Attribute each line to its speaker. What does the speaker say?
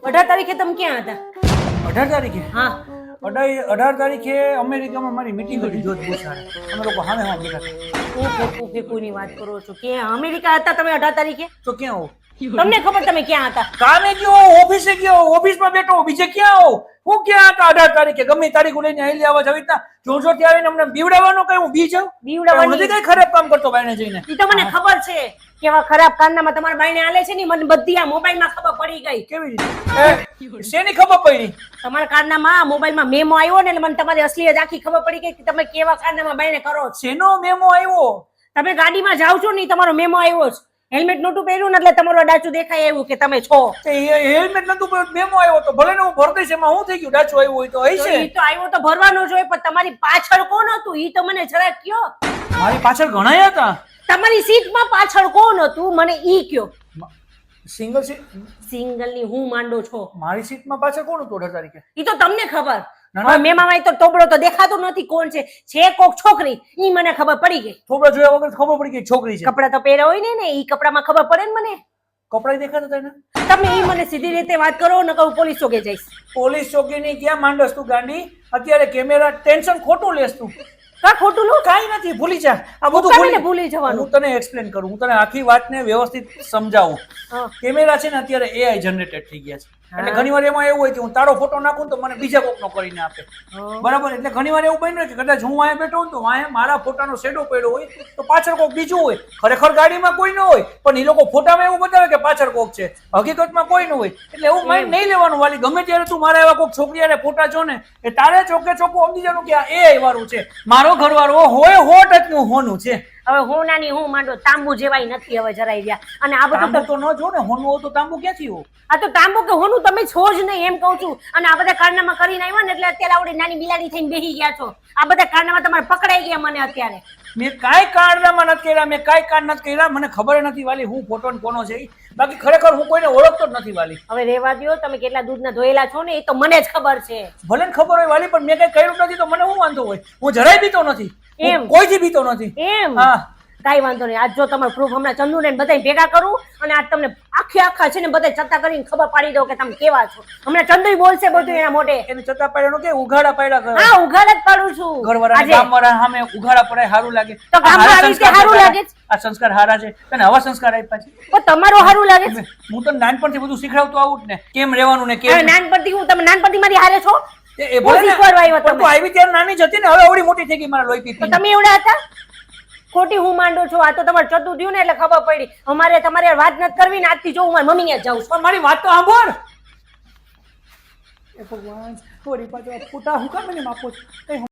Speaker 1: 18 તારીખે તમે ક્યાં હતા?
Speaker 2: 18 તારીખે?
Speaker 1: હા
Speaker 2: 18 તારીખે અમેરિકામાં મારી મીટિંગ હતી જોધપુર સામે. અમે લોકો સામે સામે બેઠા હતા.
Speaker 1: હું ફેકુની વાત કરો છો કે અમેરિકા હતા તમે 18 તારીખે?
Speaker 2: તો ક્યાં હો?
Speaker 1: તમને ખબર તમે ક્યાં હતા?
Speaker 2: કામે ગયો, ઓફિસે ગયો, ઓફિસમાં બેઠો, બીજે ક્યાં હો? હું ક્યાં હતા 18 તારીખે? ગમે તારીખ લઈને આઈ લેવા આવી રીતના જોરજોરથી આવીને અમને બીવડાવવાનો કઈ હું બી જાઉં?
Speaker 1: બીવડાવવાની
Speaker 2: નથી કઈ ખરાબ કામ કરતો બાયણે જઈને.
Speaker 1: ઈ તો મને ખબર છે કેવા ખરાબ કારનામાં તમારા બાઈને આલે છે ને મને બધી આ મોબાઈલમાં ખબર પડી ગઈ.
Speaker 2: કેવી રીતે? શેની ખબર પડી?
Speaker 1: તમારા કારનામાં મોબાઈલમાં મેમો આવ્યો ને એટલે મને તમારી અસલિયત આખી ખબર પડી ગઈ કે તમે કેવા કારનામાં બાઈને કરો છો.
Speaker 2: શેનો મેમો આવ્યો?
Speaker 1: તમે ગાડીમાં જાવ છો ને તમારો મેમો આવ્યો છે. હેલ્મેટ નહોતું પહેર્યું ને એટલે તમારું ડાચું દેખાય એવું કે તમે છો.
Speaker 2: હેલ્મેટ નતું પહેર્યું, મેમો આવ્યો તો ભલે ને હું ભર દઈશ, એમાં હું થઈ ગયું? ડાચું આવ્યું હોય તો હશે.
Speaker 1: ઈ તો આવ્યો તો ભરવાનો જોઈએ, પણ તમારી પાછળ કોણ હતું ઈ તો મને જરાક કયો.
Speaker 2: મારી પાછળ ઘણાય હતા.
Speaker 1: તમારી સીટમાં પાછળ કોણ હતું મને ઈ કયો.
Speaker 2: Single seat?
Speaker 1: સિંગલ ની હું માંડો છો?
Speaker 2: મારી સીટમાં પાછળ કોણ હતું 18 તારીખે?
Speaker 1: ઈ તો તમને ખબર. હવે મેમામાં તો ટોબડો તો દેખાતો નથી કોણ છે. છે કોક છોકરી ઈ મને ખબર પડી ગઈ.
Speaker 2: થોડા જોયા વગર ખબર પડી ગઈ છોકરી છે.
Speaker 1: કપડા તો પહેર્યા હોય ને ઈ કપડામાં ખબર પડે ને મને.
Speaker 2: કપડા દેખાતા હતા ને?
Speaker 1: તમે ઈ મને સીધી રીતે વાત કરો ન કહું પોલીસ ચોકે જઈશ.
Speaker 2: પોલીસ ચોકીની ક્યાં માંડસ તું ગાંડી? અત્યારે કેમેરા ટેન્શન ખોટું લેસ તું.
Speaker 1: કા ખોટું લો?
Speaker 2: કાઈ નથી, ભૂલી જા. આ બધું
Speaker 1: ભૂલી જવાનું.
Speaker 2: હું તને એક્સપ્લેન કરું, હું તને આખી વાતને વ્યવસ્થિત સમજાવું. કેમેરા છે ને અત્યારે AI જનરેટેડ થઈ ગયા છે. એટલે ઘણીવાર એમાં એવું હોય કે હું તારો ફોટો નાખું તો મને બીજા કોકનો કરીને આપે. બરાબર? એટલે ઘણીવાર એવું બન્યું કે કદાચ હું અહીંયા બેઠો હોઉં તો અહીંયા મારા ફોટાનો શેડો પડ્યો હોય તો પાછળ કોક બીજું હોય. ખરેખર ગાડીમાં કોઈ ન હોય, પણ એ લોકો ફોટામાં એવું બતાવે કે પાછળ કોક છે, હકીકતમાં કોઈ ન હોય. એટલે એવું માઇન્ડ નહીં લેવાનું વાલી. ગમે ત્યારે તું મારા એવા કોક છોકરી હારે ફોટા જો ને એ તારે ચોકે ચોખ્ખું સમજી જવાનું કે આ AI વાળું છે. મારો ઘરવાળો હોય 100% હોનું છે.
Speaker 1: હવે હું નાની હું માંડો તાંબુ જેવાય નથી હવે જરાય રહ્યા. અને આ બધું
Speaker 2: તો ન જો ને, હોનું હોય તો તાંબુ ક્યાંથી હો?
Speaker 1: આ તો તાંબુ કે હોનું તમે છો જ નહીં એમ કહું છું. અને આ બધા કારનામાં કરીને આવ્યા ને એટલે અત્યારે આવડી નાની બિલાડી થઈને બેસી ગયા છો. આ બધા કારનામાં તમારે પકડાઈ ગયા મને અત્યારે.
Speaker 2: મેં કાંઈ કારનામાં નથી કર્યા, મેં કાંઈ કાંડ નથી કર્યા. મને ખબર નથી વાલી હું ફોટો ને કોનો છે. બાકી ખરેખર હું કોઈને ઓળખતો જ નથી વાલી.
Speaker 1: હવે રહેવા દો, તમે કેટલા દૂધના ધોયેલા છો ને એ તો મને જ ખબર છે.
Speaker 2: ભલે ને ખબર હોય વાલી, પણ મેં કઈ કર્યું નથી તો મને શું વાંધો હોય? હું જરાય બીતો નથી,
Speaker 1: એમ
Speaker 2: કોઈથી બીતો નથી.
Speaker 1: એમ?
Speaker 2: હા
Speaker 1: કઈ વાંધો નહીં. આજ જો તમારું પ્રૂફ હમણાં ચંદુ ને બધા ભેગા કરું અને આજ તમને આખા છે ને બધા ચત્તા કરીને ખબર પાડી દો કે તમે કેવા છો. હમણાં ચંદુ બોલશે બધું એના મોઢે.
Speaker 2: એને ચત્તા પાડ્યાનો કે ઉઘાડા પાડ્યા?
Speaker 1: હા ઉઘાડા જ પાડું છું.
Speaker 2: ઘરવાળા ગામવાળા સામે ઉઘાડા પડાય સારું લાગે?
Speaker 1: તો ગામમાં આવી રીતે સારું લાગે છે.
Speaker 2: આ સંસ્કાર હારા છે. તને આવા સંસ્કાર આપ્યા છે?
Speaker 1: પણ તમારો સારું લાગે છે.
Speaker 2: હું તો નાનપણથી બધું શીખડાવતો આવું જ ને, કેમ રહેવાનું ને કેમ.
Speaker 1: નાનપણથી હું તમે નાનપણથી મારી હારે છો?
Speaker 2: એ ભલે ને, પણ તું આવી ત્યારે નાની જ હતી ને, હવે આવડી મોટી થઈ ગઈ મારા લોહી પીતી.
Speaker 1: તમે એવડા હતા? ખોટી હું માંડો છો. આ તો તમારે ચતું થયું ને એટલે ખબર પડી. અમારે તમારે વાત નથી કરવી ને આજથી જો હું મારી મમ્મી ને જાઉં છું.
Speaker 2: પણ મારી વાત તો સાંભળ. એ ભગવાન, થોડી પાછો ફોટા હું કામ મને આપો છો?